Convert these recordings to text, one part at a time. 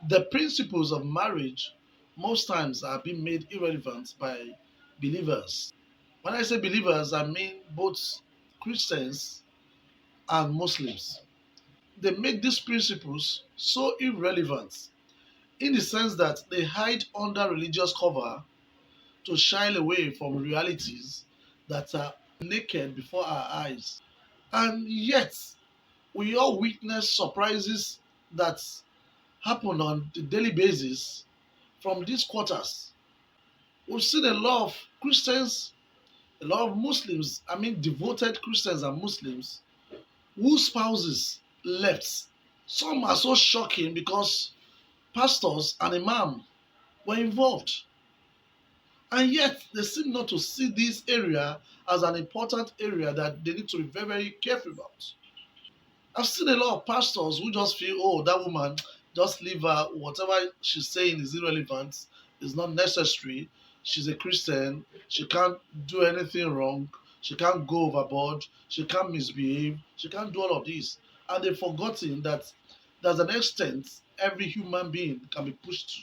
The principles of marriage most times are being made irrelevant by believers. When I say believers, I mean both Christians and Muslims. They make these principles so irrelevant in the sense that they hide under religious cover to shy away from realities that are naked before our eyes. And yet, we all witness surprises that happen on a daily basis from these quarters. We've seen a lot of Christians, a lot of Muslims, I mean devoted Christians and Muslims, whose spouses left. Some are so shocking because pastors and imam were involved. And yet they seem not to see this area as an important area that they need to be very, very careful about. I've seen a lot of pastors who just feel, oh, that woman, just leave her. Whatever she's saying is irrelevant, is not necessary. She's a Christian. She can't do anything wrong. She can't go overboard. She can't misbehave. She can't do all of this. And they've forgotten that there's an extent every human being can be pushed to.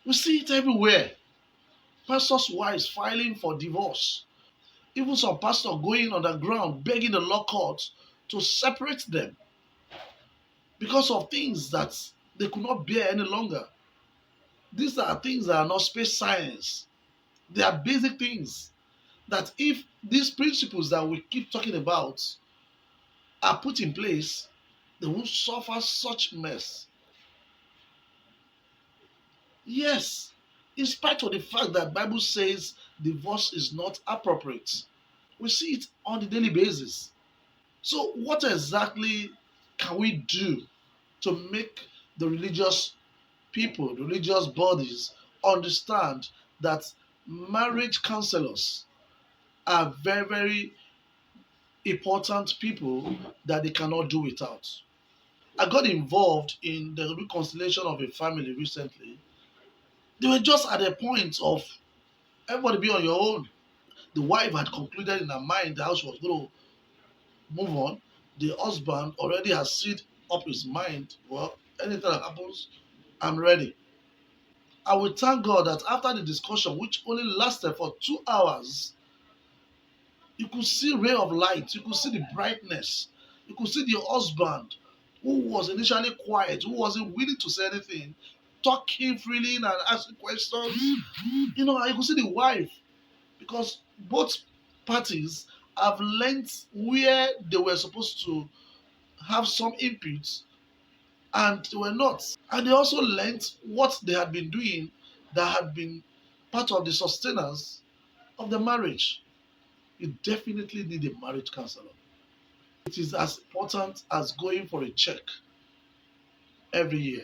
We see it everywhere. Pastors' wives filing for divorce. Even some pastors going underground begging the law court to separate them because of things that they could not bear any longer. These are things that are not space science. They are basic things that if these principles that we keep talking about are put in place, they won't suffer such mess. Yes, in spite of the fact that Bible says divorce is not appropriate. We see it on a daily basis. So what exactly can we do to make the religious people, religious bodies understand that marriage counselors are very, very important people that they cannot do without. I got involved in the reconciliation of a family recently. They were just at a point of everybody be on your own. The wife had concluded in her mind how she was going to move on. The husband already has sealed up his mind. Well, anything that happens, I'm ready. I will thank God that after the discussion, which only lasted for 2 hours, you could see ray of light, you could see the brightness, you could see the husband who was initially quiet, who wasn't willing to say anything, talking freely and asking questions. You could see the wife because both parties have learnt where they were supposed to have some input and they were not. And they also learnt what they had been doing that had been part of the sustenance of the marriage. You definitely need a marriage counselor. It is as important as going for a check every year.